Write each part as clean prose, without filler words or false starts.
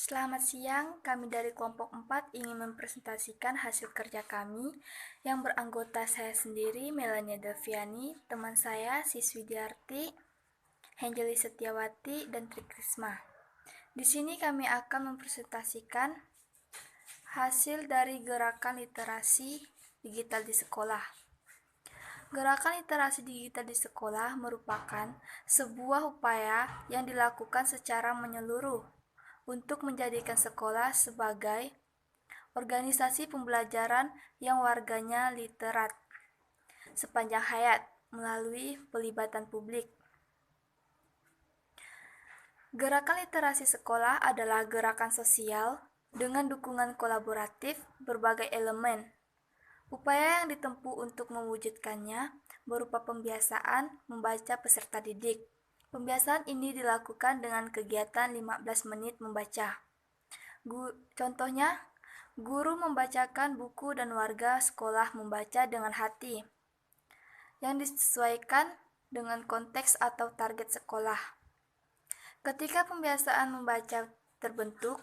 Selamat siang, kami dari kelompok 4 ingin mempresentasikan hasil kerja kami yang beranggota saya sendiri, Melania Daviani, teman saya, Siswi Diarti, Henjeli Setiawati, dan Trikrisma. Di sini kami akan mempresentasikan hasil dari gerakan literasi digital di sekolah. Gerakan literasi digital di sekolah merupakan sebuah upaya yang dilakukan secara menyeluruh untuk menjadikan sekolah sebagai organisasi pembelajaran yang warganya literat sepanjang hayat melalui pelibatan publik. Gerakan literasi sekolah adalah gerakan sosial dengan dukungan kolaboratif berbagai elemen. Upaya yang ditempuh untuk mewujudkannya berupa pembiasaan membaca peserta didik. Pembiasaan ini dilakukan dengan kegiatan 15 menit membaca. Contohnya, guru membacakan buku dan warga sekolah membaca dengan hati yang disesuaikan dengan konteks atau target sekolah. Ketika pembiasaan membaca terbentuk,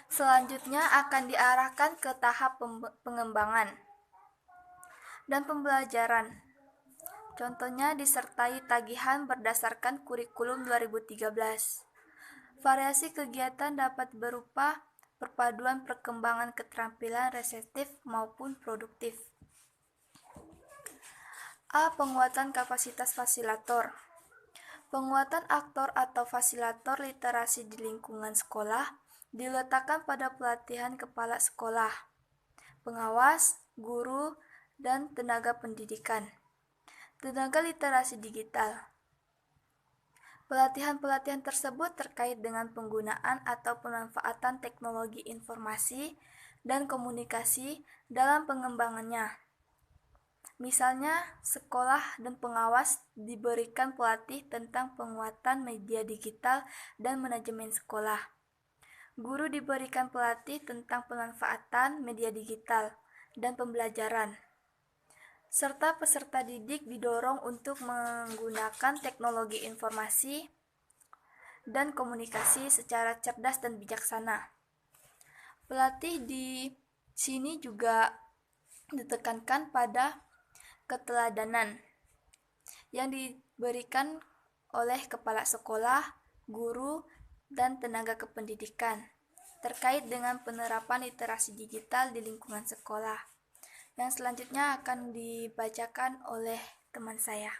selanjutnya akan diarahkan ke tahap pengembangan dan pembelajaran. Contohnya disertai tagihan berdasarkan kurikulum 2013. Variasi kegiatan dapat berupa perpaduan perkembangan keterampilan reseptif maupun produktif. A. Penguatan kapasitas fasilitator. Penguatan aktor atau fasilitator literasi di lingkungan sekolah diletakkan pada pelatihan kepala sekolah, pengawas, guru, dan tenaga pendidikan. Tenaga literasi digital. Pelatihan-pelatihan tersebut terkait dengan penggunaan atau pemanfaatan teknologi informasi dan komunikasi dalam pengembangannya. Misalnya, sekolah dan pengawas diberikan pelatih tentang penguatan media digital dan manajemen sekolah. Guru diberikan pelatih tentang pemanfaatan media digital dan pembelajaran. Serta peserta didik didorong untuk menggunakan teknologi informasi dan komunikasi secara cerdas dan bijaksana. Pelatih di sini juga ditekankan pada keteladanan yang diberikan oleh kepala sekolah, guru, dan tenaga kependidikan terkait dengan penerapan literasi digital di lingkungan sekolah. Yang selanjutnya akan dibacakan oleh teman saya.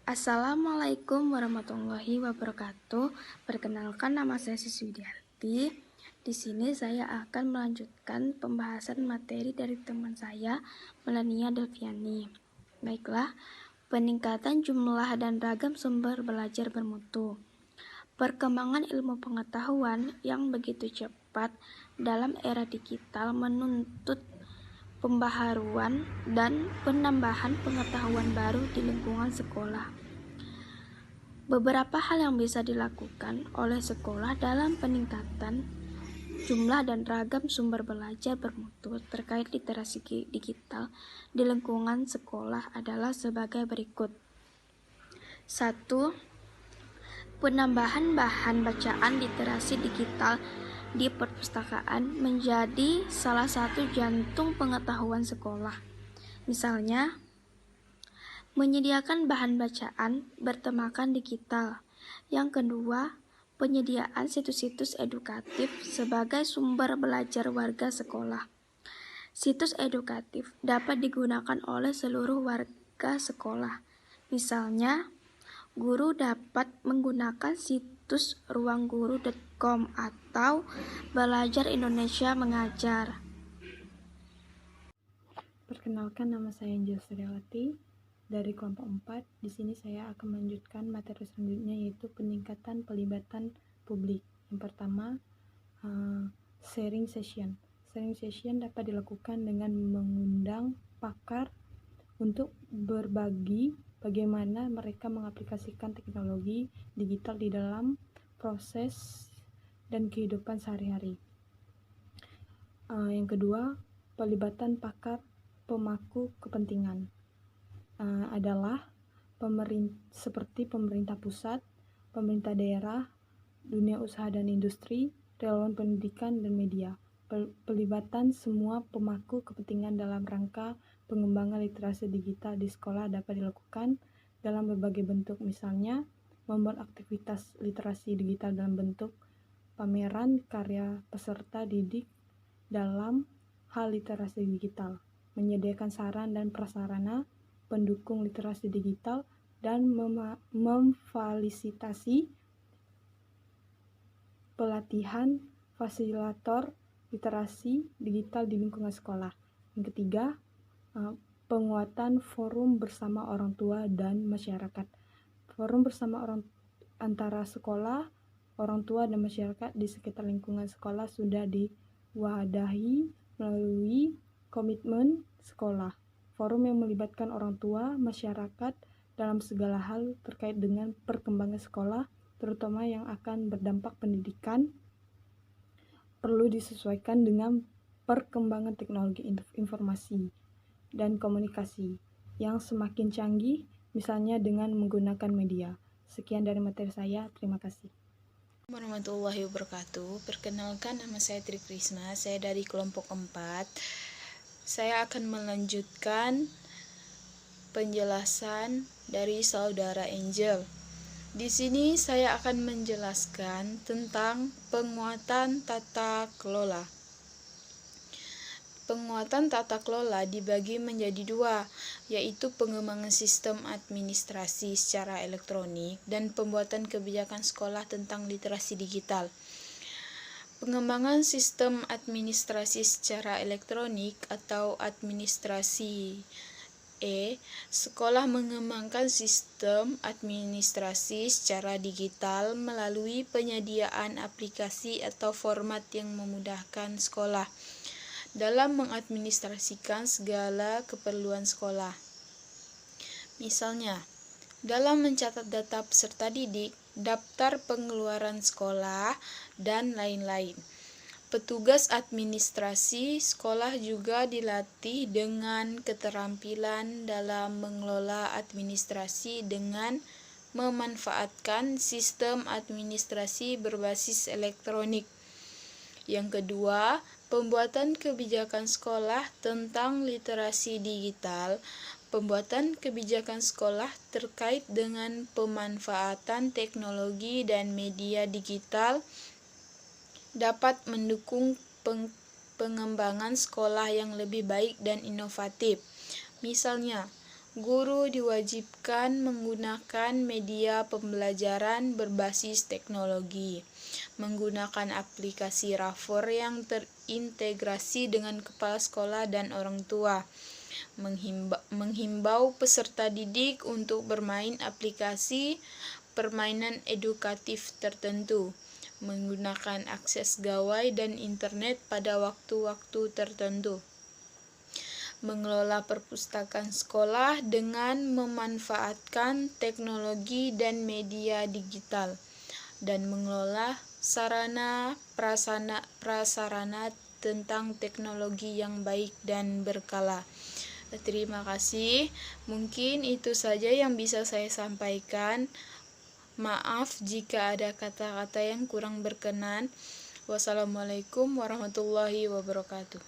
Assalamualaikum warahmatullahi wabarakatuh. Perkenalkan, nama saya Siswi Diarti. Di sini saya akan melanjutkan pembahasan materi dari teman saya, Melania Daviani. Baiklah, peningkatan jumlah dan ragam sumber belajar bermutu. Perkembangan ilmu pengetahuan yang begitu cepat dalam era digital menuntut pembaharuan dan penambahan pengetahuan baru di lingkungan sekolah. Beberapa hal yang bisa dilakukan oleh sekolah dalam peningkatan jumlah dan ragam sumber belajar bermutu terkait literasi digital di lingkungan sekolah adalah sebagai berikut. 1. Penambahan bahan bacaan literasi digital di perpustakaan menjadi salah satu jantung pengetahuan sekolah. Misalnya, menyediakan bahan bacaan bertemakan digital. Yang kedua, penyediaan situs-situs edukatif sebagai sumber belajar warga sekolah. Situs edukatif dapat digunakan oleh seluruh warga sekolah. Misalnya, guru dapat menggunakan situs ruangguru.com atau Belajar Indonesia Mengajar. Perkenalkan, nama saya Henjeli Setiawati dari kelompok 4. Di sini saya akan melanjutkan materi selanjutnya, yaitu peningkatan pelibatan publik. Yang pertama, sharing session. Sharing session dapat dilakukan dengan mengundang pakar untuk berbagi bagaimana mereka mengaplikasikan teknologi digital di dalam proses dan kehidupan sehari-hari. Yang kedua, pelibatan pakar pemangku kepentingan adalah seperti pemerintah pusat, pemerintah daerah, dunia usaha dan industri, relawan pendidikan dan media. Pelibatan semua pemangku kepentingan dalam rangka pengembangan literasi digital di sekolah dapat dilakukan dalam berbagai bentuk, misalnya membuat aktivitas literasi digital dalam bentuk pameran karya peserta didik dalam hal literasi digital, menyediakan saran dan prasarana pendukung literasi digital, dan memfasilitasi pelatihan fasilitator literasi digital di lingkungan sekolah. Yang ketiga, penguatan forum bersama orang tua dan masyarakat. Forum bersama antara sekolah, orang tua, dan masyarakat di sekitar lingkungan sekolah sudah diwadahi melalui komitmen sekolah. Forum yang melibatkan orang tua, masyarakat dalam segala hal terkait dengan perkembangan sekolah, terutama yang akan berdampak pendidikan, perlu disesuaikan dengan perkembangan teknologi informasi dan komunikasi yang semakin canggih, misalnya dengan menggunakan media. Sekian dari materi saya, terima kasih. Warahmatullahi wabarakatuh. Perkenalkan, nama saya Tri Krisna, saya dari kelompok 4. Saya akan melanjutkan penjelasan dari saudara Angel. Di sini saya akan menjelaskan tentang penguatan tata kelola. Penguatan tata kelola dibagi menjadi dua, yaitu pengembangan sistem administrasi secara elektronik dan pembuatan kebijakan sekolah tentang literasi digital. Pengembangan sistem administrasi secara elektronik atau administrasi sekolah mengembangkan sistem administrasi secara digital melalui penyediaan aplikasi atau format yang memudahkan sekolah dalam mengadministrasikan segala keperluan sekolah. Misalnya, dalam mencatat data peserta didik, daftar pengeluaran sekolah, dan lain-lain. Petugas administrasi sekolah juga dilatih dengan keterampilan dalam mengelola administrasi dengan memanfaatkan sistem administrasi berbasis elektronik. Yang kedua, pembuatan kebijakan sekolah tentang literasi digital. Pembuatan kebijakan sekolah terkait dengan pemanfaatan teknologi dan media digital dapat mendukung pengembangan sekolah yang lebih baik dan inovatif. Misalnya, guru diwajibkan menggunakan media pembelajaran berbasis teknologi, menggunakan aplikasi rapor yang terintegrasi dengan kepala sekolah dan orang tua, menghimbau peserta didik untuk bermain aplikasi permainan edukatif tertentu, menggunakan akses gawai dan internet pada waktu-waktu tertentu, mengelola perpustakaan sekolah dengan memanfaatkan teknologi dan media digital, dan mengelola sarana prasarana tentang teknologi yang baik dan berkala. Terima kasih. Mungkin itu saja yang bisa saya sampaikan. Maaf jika ada kata-kata yang kurang berkenan. Wassalamualaikum warahmatullahi wabarakatuh.